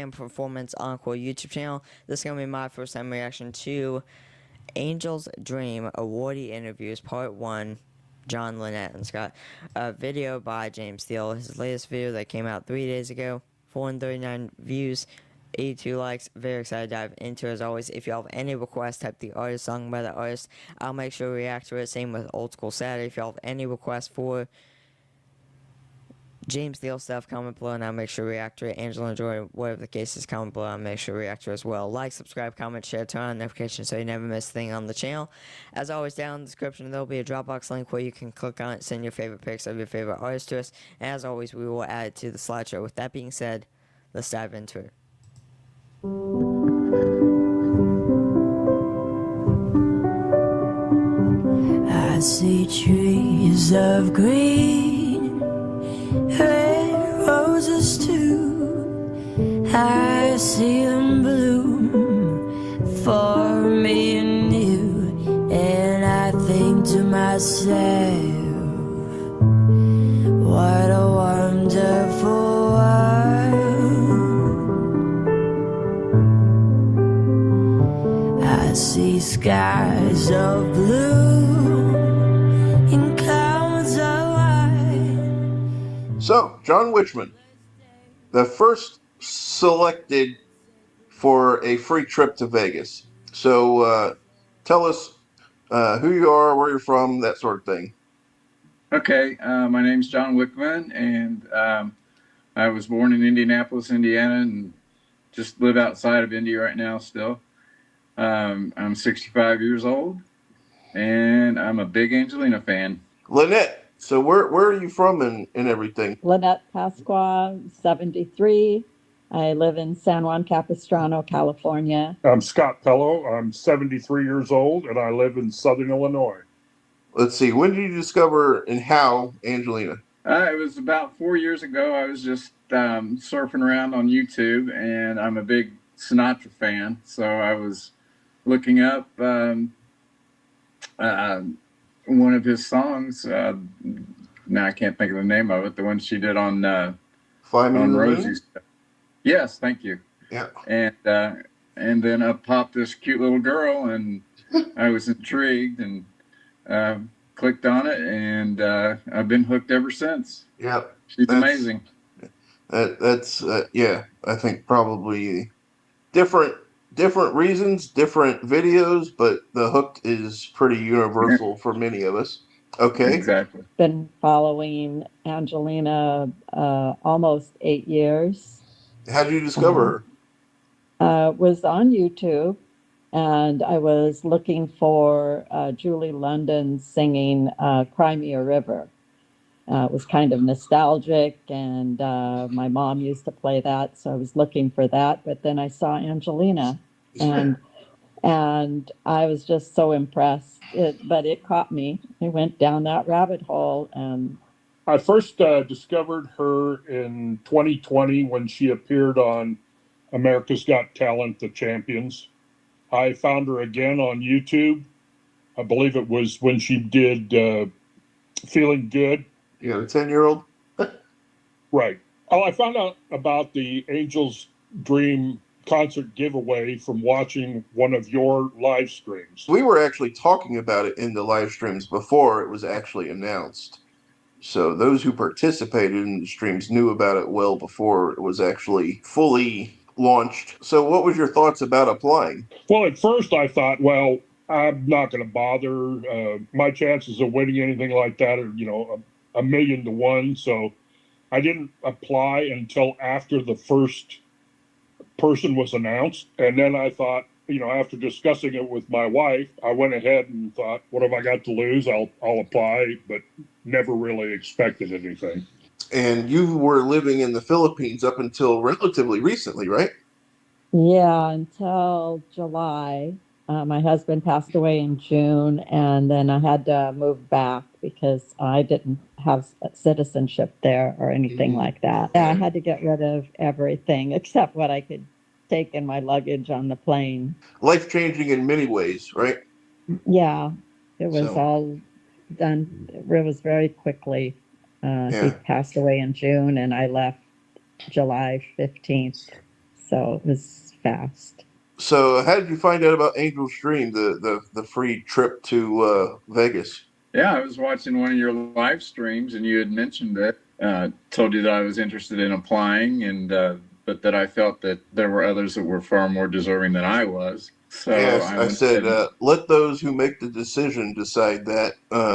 Band Performance Encore YouTube channel. This is going to be my first time reaction to Angel's Dream Awardee Interviews Part 1, John, Lynette, and Scott. A video by James Thiel. His latest video that came out 3 days ago. 439 views, 82 likes. Very excited to dive into it. As always, if you have any requests, type the artist, song by the artist. I'll make sure to react to it. Same with Old School Saturday. If you have any requests for James Thiel stuff, comment below and I'll make sure to react to it. Angela Joy, whatever the case is, comment below. I'll make sure to react to it as well. Like, subscribe, comment, share, turn on notifications so you never miss a thing on the channel. As always, down in the description there'll be a Dropbox link where you can click on it, send your favorite pics of your favorite artists to us. And as always, we will add it to the slideshow. With that being said, let's dive into it. I see trees of green, red roses too. I see them bloom for me and you, and I think to myself, what a wonderful world. I see skies of blue and clouds of white. So, John Wichman, the first selected for a free trip to Vegas. So, tell us who you are, where you're from, that sort of thing. Okay, my name's John Wichman, and I was born in Indianapolis, Indiana, and just live outside of Indy right now still. I'm 65 years old, and I'm a big Angelina fan. Lynette, so where are you from and everything? Lynette Pasqua, 73. I live in San Juan Capistrano, California. I'm Scott Pello. I'm 73 years old, and I live in Southern Illinois. Let's see, when did you discover and how Angelina? It was about 4 years ago. I was just surfing around on YouTube, and I'm a big Sinatra fan, so I was looking up one of his songs. Now I can't think of the name of it. The one she did on Rosie's. Yes, thank you. Yeah. And then up popped this cute little girl, and I was intrigued and clicked on it, and I've been hooked ever since. Yeah. She's amazing. That's yeah. I think probably different reasons, different videos, but the hook is pretty universal for many of us. Okay. Exactly. Been following Angelina almost 8 years. How did you discover her? Was on YouTube, and I was looking for Julie London singing Cry Me a River. It was kind of nostalgic, and my mom used to play that, so I was looking for that. But then I saw Angelina, and I was just so impressed. But it caught me. I went down that rabbit hole, and I first discovered her in 2020 when she appeared on America's Got Talent, The Champions. I found her again on YouTube. I believe it was when she did Feeling Good. Yeah, the 10-year-old. Right. Oh, I found out about the Angel's Dream concert giveaway from watching one of your live streams. We were actually talking about it in the live streams before it was actually announced. So those who participated in the streams knew about it well before it was actually fully launched. So what was your thoughts about applying? Well, at first I thought, well, I'm not going to bother. My chances of winning anything like that are, a million to one. So I didn't apply until after the first person was announced. And then I thought, after discussing it with my wife, I went ahead and thought, what have I got to lose? I'll apply, but never really expected anything. And you were living in the Philippines up until relatively recently, right? yeah, until July. My husband passed away in June, and then I had to move back because I didn't have citizenship there or anything like that. I had to get rid of everything except what I could take in my luggage on the plane. Life-changing in many ways, right? Yeah, it was all done. It was very quickly. He passed away in June, and I left July 15th. So it was fast. So, how did you find out about Angel's Dream, the free trip to Vegas? Yeah, I was watching one of your live streams, and you had mentioned it. Told you that I was interested in applying, and but that I felt that there were others that were far more deserving than I was. So Yes, I I went said, ahead. let those who make the decision decide that,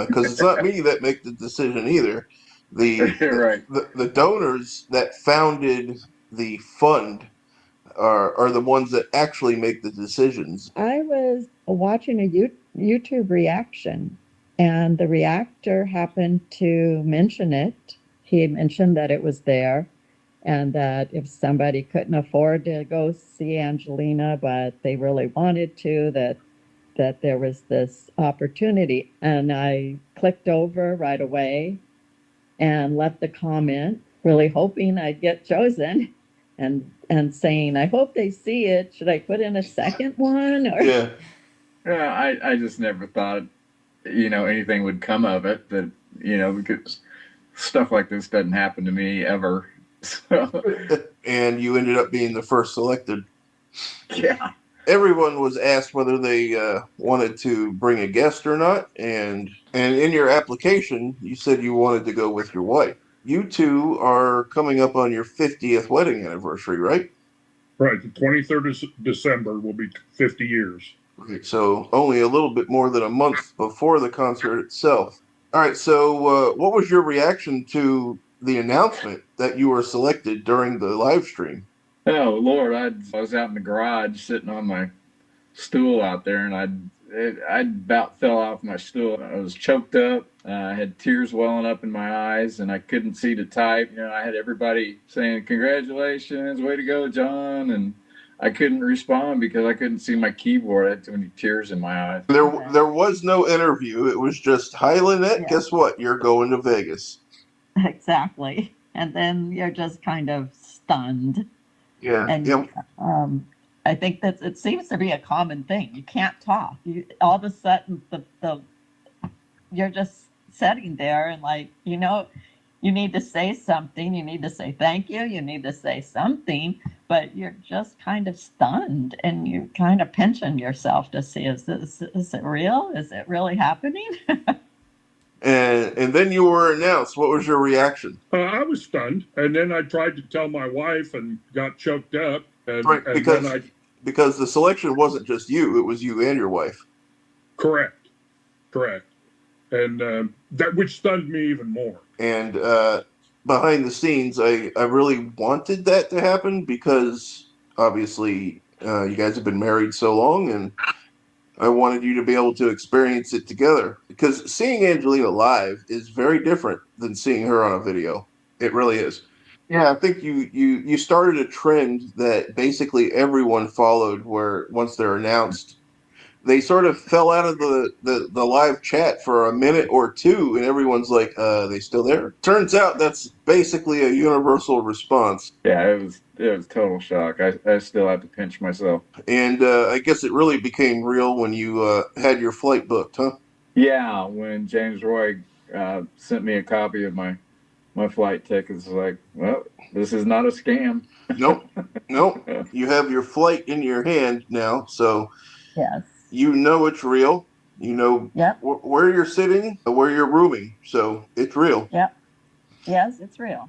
because it's not me that make the decision either. The, the Right. the donors that founded the fund are the ones that actually make the decisions. I was watching a YouTube reaction, and the reactor happened to mention it. He mentioned that it was there, and that if somebody couldn't afford to go see Angelina, but they really wanted to, that there was this opportunity. And I clicked over right away and left a comment, really hoping I'd get chosen, and saying, I hope they see it. Should I put in a second one? Or Yeah, Yeah, I just never thought, anything would come of it. That, because stuff like this doesn't happen to me ever. So, and you ended up being the first selected. yeah. Everyone was asked whether they wanted to bring a guest or not, and in your application, you said you wanted to go with your wife. You two are coming up on your 50th wedding anniversary, right? Right. The 23rd of December will be 50 years. Right. So only a little bit more than a month before the concert itself. All right. So what was your reaction to the announcement that you were selected during the live stream? Oh Lord, I was out in the garage sitting on my stool out there, and I about fell off my stool. I was choked up. I had tears welling up in my eyes, and I couldn't see to type. I had everybody saying, "Congratulations, way to go, John!" And I couldn't respond because I couldn't see my keyboard. I had too many tears in my eyes. There was no interview. It was just, hi, Lynette. Yeah. Guess what? You're going to Vegas. Exactly. And then you're just kind of stunned. Yeah. And Yeah. I think that it seems to be a common thing. You can't talk. All of a sudden, the you're just sitting there, and you need to say something. You need to say thank you. You need to say something, but you're just kind of stunned, and you kind of pinching yourself to see, is it real? Is it really happening? And then you were announced. What was your reaction? I was stunned, and then I tried to tell my wife and got choked up. Right, because the selection wasn't just you; it was you and your wife. Correct, and that which stunned me even more. And behind the scenes, I really wanted that to happen because obviously you guys have been married so long, and I wanted you to be able to experience it together. Because seeing Angelina live is very different than seeing her on a video. It really is. Yeah, I think you started a trend that basically everyone followed, where once they're announced, they sort of fell out of the live chat for a minute or two, and everyone's like, they still there? Turns out that's basically a universal response. Yeah, it was total shock. I still have to pinch myself. And I guess it really became real when you had your flight booked, huh? Yeah, when James Roy sent me a copy of my flight tickets, like, well, this is not a scam. Nope. Nope. You have your flight in your hand now, so Yes. you know it's real. You know Yep. where you're sitting, where you're rooming, so it's real. Yep. Yes, it's real.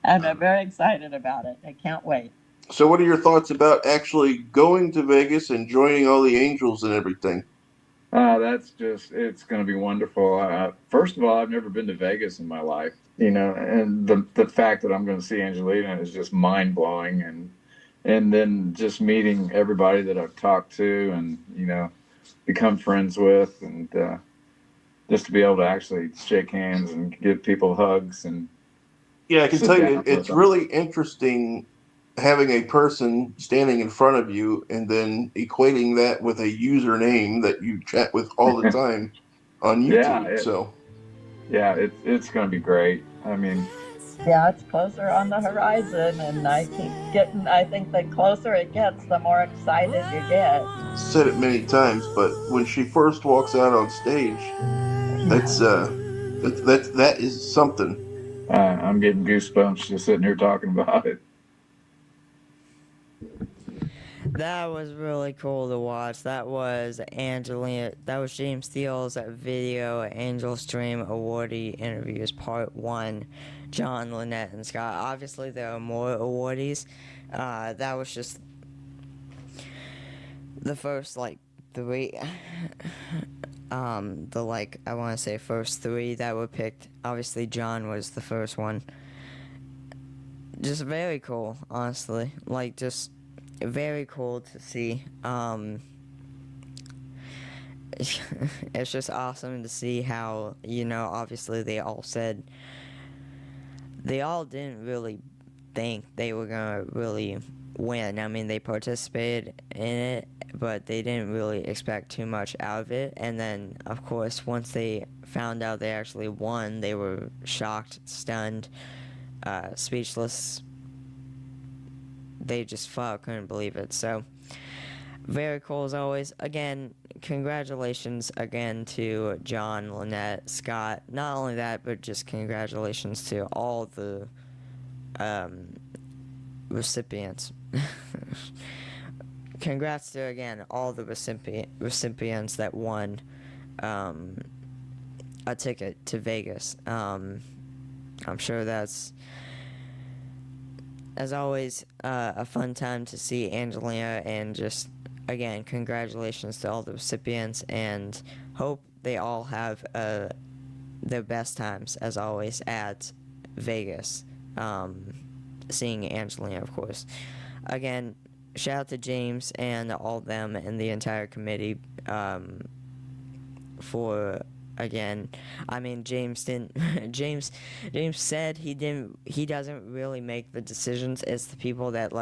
And I'm very excited about it. I can't wait. So what are your thoughts about actually going to Vegas and joining all the angels and everything? It's going to be wonderful. First of all, I've never been to Vegas in my life, and the fact that I'm going to see Angelina is just mind blowing. And then just meeting everybody that I've talked to and, become friends with, and just to be able to actually shake hands and give people hugs. And Yeah, I can sit tell down you, with it's them. really interesting having a person standing in front of you and then equating that with a username that you chat with all the time on YouTube. It's going to be great. I mean, Yeah, it's closer on the horizon, and I think the closer it gets, the more excited you get. Said it many times, but when she first walks out on stage, that is something. I'm getting goosebumps just sitting here talking about it. That was really cool to watch. That was James Thiel's video, Angel's Dream Awardee Interviews Part 1, John, Lynette, and Scott. Obviously, there are more awardees. That was just the first, like, 3. I want to say first 3 that were picked. Obviously, John was the first one. Just very cool, honestly. Like, just very cool to see. It's just awesome to see how, obviously they all didn't really think they were gonna really win. I mean, they participated in it, but they didn't really expect too much out of it. And then, of course, once they found out they actually won, they were shocked, stunned, speechless. They just couldn't believe it. So, very cool as always. Again, congratulations again to John, Lynette, Scott. Not only that, but just congratulations to all the recipients. Congrats to, again, all the recipients that won a ticket to Vegas. I'm sure that's, as always, a fun time to see Angelina, and just, again, congratulations to all the recipients, and hope they all have their best times, as always, at Vegas, seeing Angelina, of course. Again, shout out to James and all of them and the entire committee for, again, I mean, James said he doesn't really make the decisions. It's the people that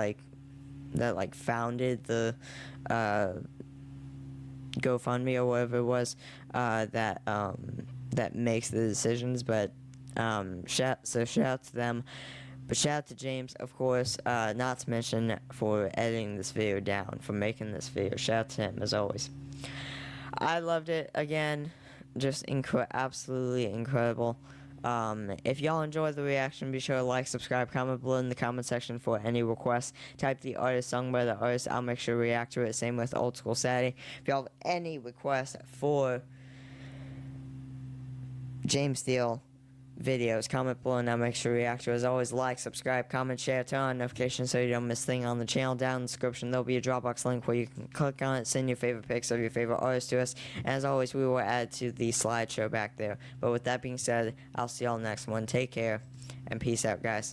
founded the GoFundMe or whatever it was that makes the decisions. But shout out to them. But shout out to James, of course, not to mention for editing this video down, for making this video. Shout out to him, as always. I loved it. Again, just absolutely incredible. If y'all enjoyed the reaction, be sure to like, subscribe, comment below in the comment section for any requests. Type the artist, sung by the artist. I'll make sure to react to it. Same with Old School Saturday. If y'all have any requests for James Thiel videos, comment below and I'll make sure to react to it. As always, like, subscribe, comment, share, turn on notifications so you don't miss a thing on the channel. Down in the description there'll be a Dropbox link where you can click on it, send your favorite pics of your favorite artists to us, and as always, we will add to the slideshow back there. But with that being said, I'll see y'all next one. Take care and peace out, guys.